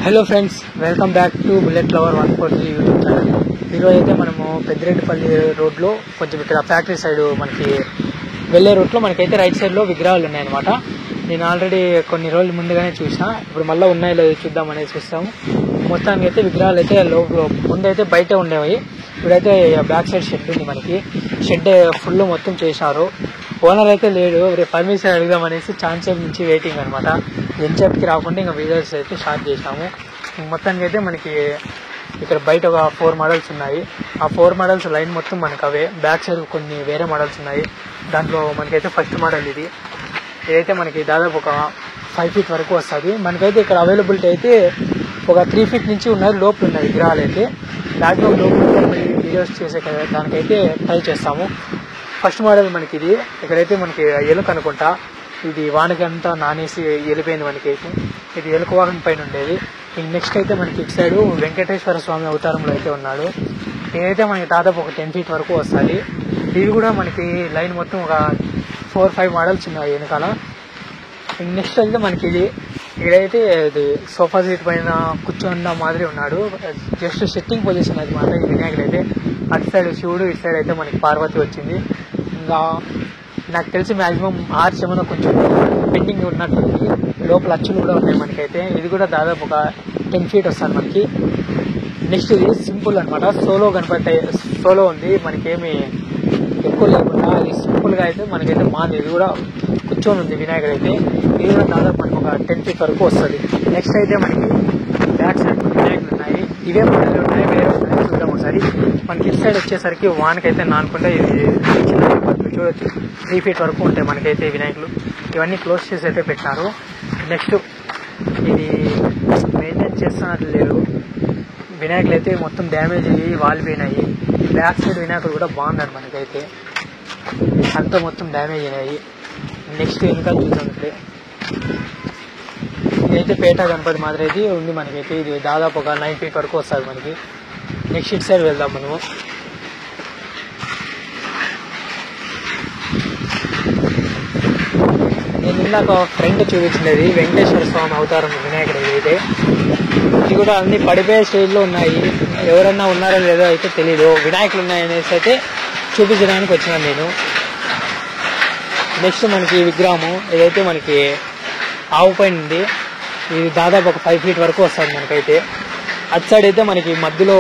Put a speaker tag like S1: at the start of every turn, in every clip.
S1: Hello friends, welcome back to bullet lover 143 YouTube channel. ఈరోజు అయితే మనము పెద్దిరెడ్డిపల్లి రోడ్లో కొంచెం ఇక్కడ ఫ్యాక్టరీ సైడ్ మనకి వెళ్ళే రూట్లో మనకైతే రైట్ సైడ్లో విగ్రహాలు ఉన్నాయన్నమాట. నేను ఆల్రెడీ కొన్ని రోజుల ముందుగానే చూసిన, ఇప్పుడు మళ్ళీ ఉన్నాయో లేదో చూద్దాం అనేది చూస్తాము. మొత్తానికి అయితే విగ్రహాలు అయితే ముందైతే బయట ఉండేవి, ఇప్పుడైతే బ్యాక్ సైడ్ షెడ్ ఉంది. మనకి షెడ్ ఫుల్ మొత్తం చేశారు. ఓనర్ అయితే లేడు, పర్మిషన్ అడుగుదాం అనేసి ఛాన్సేపు నుంచి వెయిటింగ్ అనమాట. ఎంతసేపుకి రాకుండా ఇంకా వీడియోస్ అయితే స్టార్ట్ చేసినాము. మొత్తానికి అయితే మనకి ఇక్కడ బయట ఒక 4 మోడల్స్ ఉన్నాయి. ఆ 4 మోడల్స్ లైన్ మొత్తం మనకు అవే. బ్యాక్ సైడ్ కొన్ని వేరే మోడల్స్ ఉన్నాయి. దాంట్లో మనకైతే ఫస్ట్ మోడల్ ఇదైతే మనకి దాదాపు ఒక 5 ఫీట్ వరకు వస్తుంది. మనకైతే ఇక్కడ అవైలబిలిటీ అయితే ఒక 3 ఫీట్ నుంచి ఉన్నది లోపల ఉన్నాయి విగ్రహాలు అయితే. దాంట్లో లోపల వీడియోస్ చేసే దానికైతే ట్రై చేస్తాము. ఫస్ట్ మోడల్ మనకి ఇది. ఇక్కడైతే మనకి ఎలుక అనుకుంటా, ఇది వానకంతా నానేసి వెళ్ళిపోయింది. మనకైతే ఇది ఎలుక వాహనం పైన ఉండేది. నెక్స్ట్ అయితే మనకి ఇటు సైడ్ వెంకటేశ్వర స్వామి అవతారంలో అయితే ఉన్నాడు. ఇదైతే మనకి దాదాపు ఒక 10 ఫీట్ వరకు వస్తుంది. ఇవి కూడా మనకి లైన్ మొత్తం ఒక 4-5 మోడల్స్ ఉన్నాయి వెనకాల. నెక్స్ట్ అయితే మనకి ఇక్కడైతే ఇది సోఫా సీట్ పైన కూర్చొన్న మాదిరి ఉన్నాడు. జస్ట్ సిట్టింగ్ పొజిషన్ అది మాట. ఈ వినాయకుడు అయితే అటు సైడ్ శివుడు, ఇటు సైడ్ అయితే మనకి పార్వతి వచ్చింది. ఇంకా నాకు తెలిసి మ్యాక్సిమం ఆర్చ్ ఏమైనా కొంచెం పెండింగ్ ఉన్నట్టుంది. లోపల అచ్చులు కూడా ఉన్నాయి మనకైతే. ఇది కూడా దాదాపు ఒక 10 ఫీట్ వస్తుంది మనకి. నెక్స్ట్ ఇది సింపుల్ అనమాట. సోలో ఉంది, మనకేమి ఎక్కువ లేకుండా అది సింపుల్గా అయితే మనకైతే మాది. ఇది కూడా కూర్చొని ఉంది వినాయకుడు అయితే. ఇది కూడా దాదాపు మనకు ఒక 10 ఫీట్ వరకు వస్తుంది. నెక్స్ట్ అయితే మనకి బ్యాక్ సైడ్ వినాయకులు ఉన్నాయి. ఇవే మోడల్ ఉన్నాయి, వేరే చూద్దాం ఒకసారి. మనకి ఇటు సైడ్ వచ్చేసరికి వానకైతే నానుకుంటే ఇది చిన్న చూడొచ్చు 3 ఫీట్ వరకు ఉంటాయి మనకైతే వినాయకులు. ఇవన్నీ క్లోజ్ చేసి అయితే పెట్టినారు. నెక్స్ట్ ఇది మెయింటైన్ చేస్తున్నట్లు లేదు. వినాయకులు అయితే మొత్తం డ్యామేజ్ అయ్యి వాలిపోయినాయి. బ్యాక్ సైడ్ వినాయకులు కూడా బాగున్నారు మనకైతే, అంతా మొత్తం డ్యామేజ్ అయినాయి. నెక్స్ట్ ఇంకా చూద్దాం. ఇదైతే పేట గణపతి మాదిరి అయితే ఉంది మనకైతే. ఇది దాదాపు ఒక 9 ఫీట్ వరకు వస్తుంది మనకి. నెక్స్ట్ ఇటు సైడ్ వెళ్దాం మనము. నేను ఇందాక ఫ్రెండ్ చూపించినది వెంకటేశ్వర స్వామి అవతారం వినాయకుడు. అయితే ఇది కూడా అన్ని పడిపోయే స్టేజ్లో ఉన్నాయి. ఎవరన్నా ఉన్నారో లేదో అయితే తెలీదు. వినాయకులు ఉన్నాయనేసి అయితే చూపించడానికి వచ్చినాను నేను. నెక్స్ట్ మనకి విగ్రహము ఇదైతే మనకి ఆవు పైన ఉంది. ఇది దాదాపు ఒక 5 ఫీట్ వరకు వస్తుంది మనకైతే. అటు సైడ్ అయితే మనకి మధ్యలో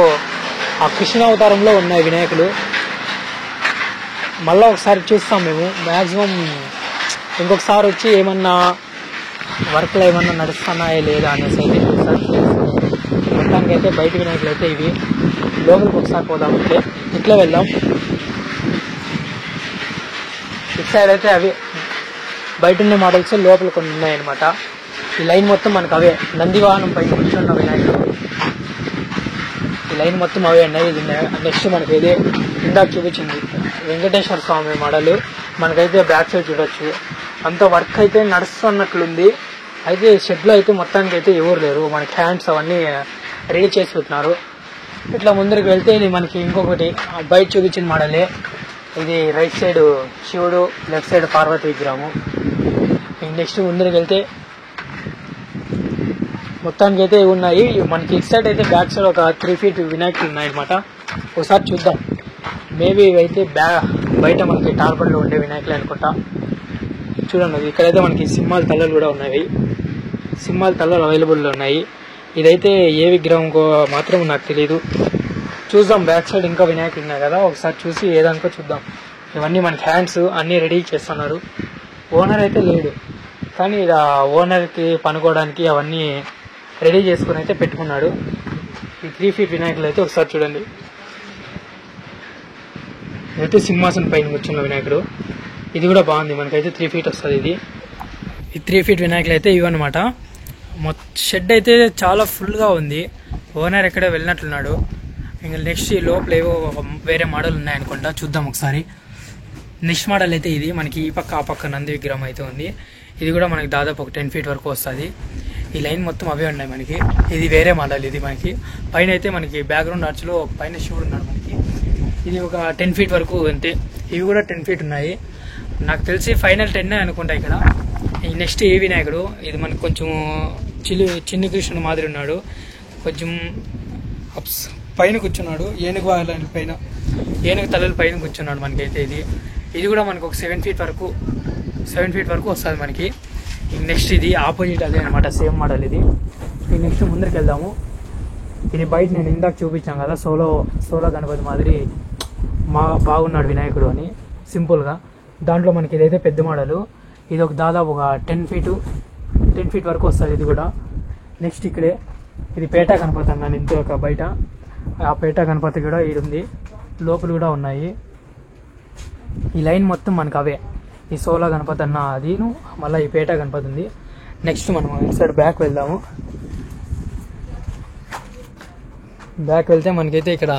S1: ఆ కృష్ణ అవతారంలో ఉన్నాయి వినాయకులు. మళ్ళీ ఒకసారి చూస్తాం మేము. మ్యాక్సిమం ఇంకొకసారి వచ్చి ఏమన్నా వర్క్లు ఏమన్నా నడుస్తున్నాయా లేదా అనేసి అయితే ఒకసారి చూస్తాము. మొత్తానికి అయితే బయట వినాయకులు అయితే ఇవి. లోపలికి ఒకసారి పోదాం. ఇట్లా వెళ్దాం. ఇటు సైడ్ అయితే అవి బయట ఉన్న మోడల్స్ లోపల కొన్ని ఉన్నాయన్నమాట. ఈ లైన్ మొత్తం మనకు అవే. నంది వాహనం పైన కూర్చున్న వినాయకుడు ఈ లైన్ మొత్తం అవే ఉన్నాయి. ఇది నెక్స్ట్ మనకి ఇదే ఇందాక చూపించింది వెంకటేశ్వర స్వామి మోడల్. మనకైతే బ్యాక్ సైడ్ చూడొచ్చు. అంత వర్క్ అయితే నడుస్తున్నట్లుంది. అయితే షెడ్లో అయితే మొత్తానికి అయితే ఎవరు లేరు. మనకి హ్యాండ్స్ అవన్నీ రెడీ చేసి పెట్టినారు. ఇట్లా ముందరికి వెళ్తే ఇది మనకి ఇంకొకటి బయట చూపించిన మోడలే. ఇది రైట్ సైడ్ శివుడు, లెఫ్ట్ సైడ్ పార్వతి విగ్రహము. నెక్స్ట్ ముందరికి వెళ్తే మొత్తానికి అయితే ఉన్నాయి మనకి. ఇటు సైడ్ అయితే బ్యాక్ సైడ్ ఒక 3 ఫీట్ వినాయకులు ఉన్నాయన్నమాట. ఒకసారి చూద్దాం. మేబీ ఇవైతే బయట మనకి టార్పల్లో ఉండే వినాయకులు అనుకుంటా. చూడండి, ఇక్కడైతే మనకి సింహాల తలలు కూడా ఉన్నాయి. సింహాల తలలు అవైలబుల్లో ఉన్నాయి. ఇదైతే ఏ విగ్రహం మాత్రం నాకు తెలియదు. చూద్దాం. బ్యాక్ సైడ్ ఇంకా వినాయకులు ఉన్నాయి కదా, ఒకసారి చూసి ఏదానికో చూద్దాం. ఇవన్నీ మనకి హ్యాండ్స్ అన్నీ రెడీ చేస్తున్నారు. ఓనర్ అయితే లేడు, కానీ ఇలా ఓనర్కి పనుకోవడానికి అవన్నీ రెడీ చేసుకుని అయితే పెట్టుకున్నాడు. ఈ 3 ఫీట్ వినాయకులు అయితే ఒకసారి చూడండి. ఇదైతే సింహాసనం పైన కూర్చున్న వినాయకుడు. ఇది కూడా బాగుంది. మనకైతే 3 ఫీట్ వస్తుంది ఇది. ఈ 3 ఫీట్ వినాయకులు అయితే ఇవన్నమాట. షెడ్ అయితే చాలా ఫుల్గా ఉంది. ఓనర్ ఎక్కడో వెళ్ళినట్లున్నాడు. ఇంకా నెక్స్ట్ ఈ లోపల ఏవో వేరే మోడల్ ఉన్నాయనుకుంటా, చూద్దాం ఒకసారి. నెక్స్ట్ మోడల్ అయితే ఇది మనకి ఈ పక్క ఆ పక్క నంది విగ్రహం అయితే ఉంది. ఇది కూడా మనకి దాదాపు ఒక 10 ఫీట్ వరకు వస్తుంది. ఈ లైన్ మొత్తం అవే ఉన్నాయి మనకి. ఇది వేరే మోడల్. ఇది మనకి పైన అయితే మనకి బ్యాక్గ్రౌండ్ ఆర్చ్లో పైన శివుడు ఉన్నాడు మనకి. ఇది ఒక 10 ఫీట్ వరకు అంతే. ఇవి కూడా 10 ఫీట్ ఉన్నాయి. నాకు తెలిసి ఫైనల్ 10 అనుకుంటా ఇక్కడ. ఈ నెక్స్ట్ ఏ వినాయకుడు ఇది మనకు కొంచెం చిన్ని కృష్ణుడు మాదిరి ఉన్నాడు. కొంచెం పైన కూర్చున్నాడు, ఏనుగు పైన, ఏనుగు తలల పైన కూర్చున్నాడు. మనకైతే ఇది కూడా మనకు ఒక 7 feet వరకు వస్తుంది మనకి. నెక్స్ట్ ఇది ఆపోజిట్ అదే అనమాట, సేమ్ మోడల్ ఇది. నెక్స్ట్ ముందరికి వెళ్దాము. ఇది బయట నేను ఇందాక చూపించాను కదా, సోలో గణపతి మాదిరి బాగున్నాడు వినాయకుడు అని సింపుల్గా. దాంట్లో మనకి ఇదైతే పెద్ద మోడలు. ఇది ఒక దాదాపు ఒక 10 feet వరకు వస్తుంది ఇది కూడా. నెక్స్ట్ ఇక్కడే ఇది పేట గణపతి అన్నాను ఇంత ఒక బయట. ఆ పేట గణపతి కూడా ఇది ఉంది, లోపల కూడా ఉన్నాయి. ఈ లైన్ మొత్తం మనకు అవే, ఈ సోలో గణపతి అన్న అదిను, మళ్ళీ ఈ పేట గణపతి ఉంది. నెక్స్ట్ మనం సైడ్ బ్యాక్ వెళ్దాము. బ్యాక్ వెళ్తే మనకైతే ఇక్కడ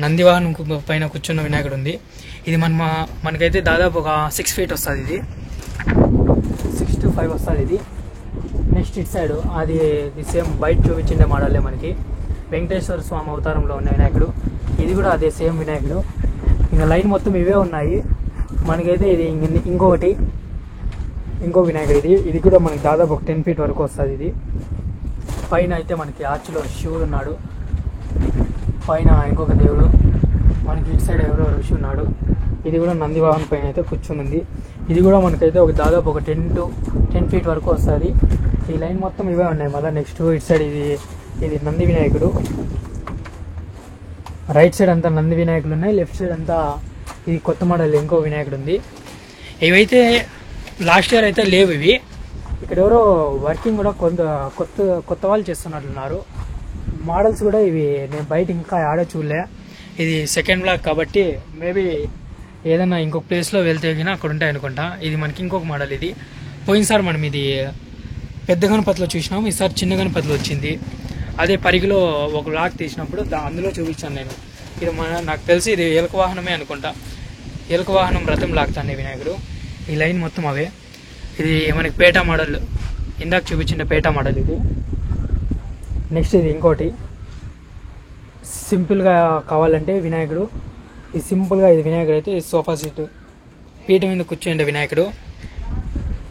S1: నందివాహనం పైన కూర్చున్న వినాయకుడు ఉంది. ఇది మనకైతే దాదాపు ఒక 6 feet వస్తుంది, ఇది 6 to 5 వస్తుంది ఇది. నెక్స్ట్ ఇటు సైడ్ అది సేమ్ బయట చూపించిండే మోడలే మనకి, వెంకటేశ్వర స్వామి అవతారంలో ఉన్న వినాయకుడు. ఇది కూడా అదే సేమ్ వినాయకుడు. ఇంకా లైన్ మొత్తం ఇవే ఉన్నాయి మనకైతే. ఇది ఇంకో వినాయకుడు ఇది కూడా మనకి దాదాపు ఒక 10 feet వరకు వస్తుంది ఇది. పైన అయితే మనకి ఆర్చ్లో శివుడు ఉన్నాడు, పైన ఇంకొక దేవుడు, మనకి ఇటు సైడ్ ఎవరో ఋషి ఉన్నాడు. ఇది కూడా నందివాహనం పైన అయితే కూర్చుంది. ఇది కూడా మనకైతే ఒక దాదాపు ఒక 10 feet వరకు వస్తుంది. ఈ లైన్ మొత్తం ఇవే ఉన్నాయి. మళ్ళీ నెక్స్ట్ ఇటు సైడ్ ఇది నంది వినాయకుడు. రైట్ సైడ్ అంతా నంది వినాయకులు ఉన్నాయి, లెఫ్ట్ సైడ్ అంతా ఇది కొత్త మోడల్ ఇంకో వినాయకుడు ఉంది. ఇవైతే లాస్ట్ ఇయర్ అయితే లేవు ఇవి. ఇక్కడ ఎవరో వర్కింగ్ కూడా కొత్త వాళ్ళు చేస్తున్నట్లున్నారు. మోడల్స్ కూడా ఇవి నేను బయట ఇంకా ఆడ చూడలే. ఇది సెకండ్ బ్లాక్ కాబట్టి మేబీ ఏదన్నా ఇంకొక ప్లేస్లో వెళ్తే అక్కడ ఉంటాయి అనుకుంటా. ఇది మనకి ఇంకొక మోడల్. ఇది పోయినసారి మనం ఇది పెద్ద గణపతిలో చూసినాము, ఈసారి చిన్న గణపతిలో వచ్చింది. అదే పరిగిలో ఒక బ్లాక్ తీసినప్పుడు అందులో చూపించాను నేను. ఇది నాకు తెలిసి ఇది ఎలుక వాహనమే అనుకుంటా, ఎలుక వాహనం రథం లాగుతాను వినాయకుడు. ఈ లైన్ మొత్తం అవే. ఇది మనకి పేట మోడల్, ఇందాక చూపించిన పేట మోడల్ ఇది. నెక్స్ట్ ఇది ఇంకోటి సింపుల్గా కావాలంటే వినాయకుడు, ఇది సింపుల్గా ఇది వినాయకుడు అయితే సోఫా సీటు పీట మీద కూర్చోండి వినాయకుడు,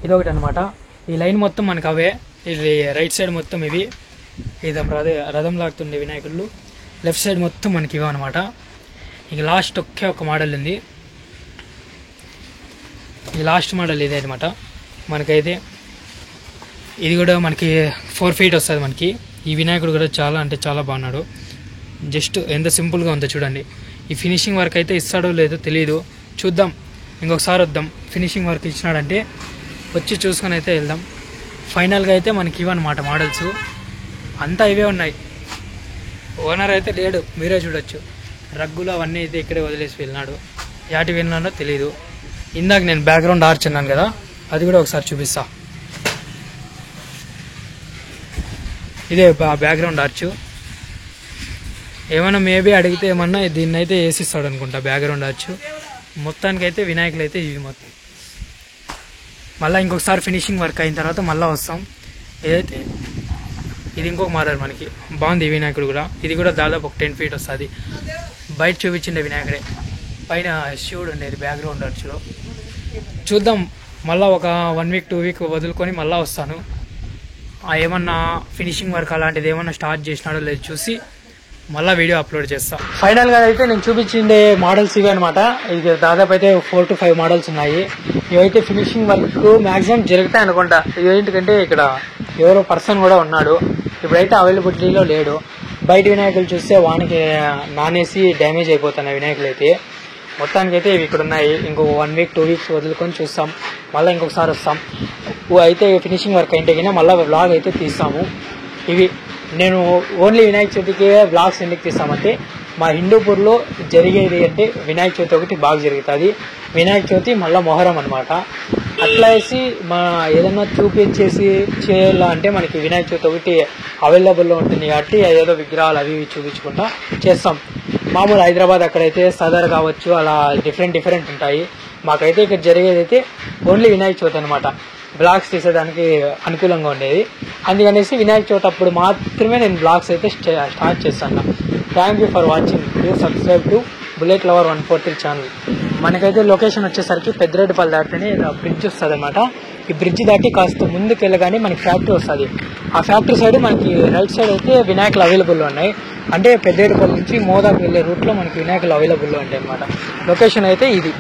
S1: ఇదొకటి అనమాట. ఈ లైన్ మొత్తం మనకు అవే. ఇది రైట్ సైడ్ మొత్తం ఇవి, ఇది రథం లాగుతుండే వినాయకుడు. లెఫ్ట్ సైడ్ మొత్తం మనకి ఇవి అనమాట. ఇక లాస్ట్ ఒక మోడల్ ఉంది, ఈ లాస్ట్ మోడల్ ఇదే అనమాట. మనకైతే ఇది కూడా మనకి 4 feet వస్తుంది మనకి. ఈ వినాయకుడు కూడా చాలా బాగున్నాడు. జస్ట్ ఎంత సింపుల్గా ఉందో చూడండి. ఈ ఫినిషింగ్ వర్క్ అయితే ఇస్తాడో లేదో తెలియదు, చూద్దాం. ఇంకొకసారి వద్దాం, ఫినిషింగ్ వర్క్ ఇచ్చినాడంటే వచ్చి చూసుకొని అయితే వెళ్దాం. ఫైనల్గా అయితే మనకి ఇవన్నమాట మోడల్స్ అంతా ఇవే ఉన్నాయి. ఓనర్ అయితే లేడు, మీరే చూడొచ్చు. రగ్గులు అవన్నీ అయితే ఇక్కడే వదిలేసి వెళ్ళినాడు, యాటి వెళ్ళినాడో తెలియదు. ఇందాక నేను బ్యాక్గ్రౌండ్ ఆర్చ్ అన్నాను కదా, అది కూడా ఒకసారి చూపిస్తా. ఇదే బ్యాక్గ్రౌండ్ ఆర్చ్. ఏమన్నా మేబీ అడిగితే ఏమన్నా దీన్ని అయితే వేసిస్తాడు అనుకుంటా బ్యాక్గ్రౌండ్ ఆర్చ్. మొత్తానికి అయితే వినాయకులు అయితే ఇవి మొత్తం. మళ్ళీ ఇంకొకసారి ఫినిషింగ్ వర్క్ అయిన తర్వాత మళ్ళీ వస్తాం. ఏదైతే ఇది ఇంకొక మోడల్ మనకి బాగుంది ఈ వినాయకుడు కూడా. ఇది కూడా దాదాపు ఒక 10 feet వస్తుంది. బయట చూపించిండే వినాయకుడే, పైన శివుడు ఉండేది బ్యాక్గ్రౌండ్ ఆర్చ్లో. చూద్దాం, మళ్ళీ ఒక 1 week 2 week వదులుకొని మళ్ళీ వస్తాను. ఏమన్నా ఫినిషింగ్ వర్క్ అలాంటిది ఏమన్నా స్టార్ట్ చేసినాడో లేదు చూసి మళ్ళీ వీడియో అప్లోడ్ చేస్తా. ఫైనల్గా అయితే నేను చూపించిండే మోడల్స్ ఇవే అనమాట. ఇది దాదాపు అయితే 4 to 5 మోడల్స్ ఉన్నాయి. ఇవైతే ఫినిషింగ్ వర్క్ మ్యాక్సిమం జరుగుతాయి అనుకుంటా. ఇదేంటికంటే ఇక్కడ ఎవరో పర్సన్ కూడా ఉన్నాడు, ఇప్పుడైతే అవైలబిలిటీలో లేడు. బయట వినాయకులు చూస్తే వానికి నానేసి డ్యామేజ్ అయిపోతున్నాయి వినాయకులు అయితే. మొత్తానికి అయితే ఇవి ఇక్కడ ఉన్నాయి. ఇంకొక 1 week 2 weeks వదులుకొని చూస్తాం, మళ్ళీ ఇంకొకసారి వస్తాం. అయితే ఫినిషింగ్ వర్క్ అయితే కింద మళ్ళీ వ్లాగ్ అయితే తీస్తాము. ఇవి నేను ఓన్లీ వినాయక చవితికి బ్లాగ్స్ ఎందుకు తీస్తామంటే, మా హిందూపూర్లో జరిగేది అంటే వినాయక చవితి ఒకటి బాగా జరుగుతుంది. వినాయక చవితి మళ్ళీ మొహరం అనమాట. అట్లా వేసి మా ఏదన్నా చూపించేసి చేయాలా అంటే మనకి వినాయక చవితి ఒకటి అవైలబుల్లో ఉంటుంది కాబట్టి ఏదో విగ్రహాలు అవి చూపించుకుంటా చేస్తాం. మామూలు హైదరాబాద్ అక్కడైతే సదర్ కావచ్చు, అలా డిఫరెంట్ ఉంటాయి. మాకైతే ఇక్కడ జరిగేది అయితే ఓన్లీ వినాయక చవితి అనమాట. బ్లాగ్స్ తీసేదానికి అనుకూలంగా ఉండేది. అందుకనేసి వినాయక చవితి అప్పుడు మాత్రమే నేను బ్లాగ్స్ అయితే స్టార్ట్ చేస్తాను. Thank you for watching. Please subscribe to bullet lover 143 channel. మనకైతే లొకేషన్ వచ్చేసరికి పెద్దిరెడ్డిపల్లి దాటితేనే బ్రిడ్జ్ వస్తుంది అనమాట. ఈ బ్రిడ్జ్ దాటి కాస్త ముందుకు వెళ్ళగానే మనకి ఫ్యాక్టరీ వస్తుంది. ఆ ఫ్యాక్టరీ సైడ్ మనకి రైట్ సైడ్ అయితే వినాయకులు అవైలబుల్ ఉన్నాయి. అంటే పెద్దిరెడ్డిపల్లి నుంచి మోదాకు వెళ్ళే రూట్లో మనకి వినాయకులు అవైలబుల్ ఉంటాయి అనమాట. లొకేషన్ అయితే ఇది.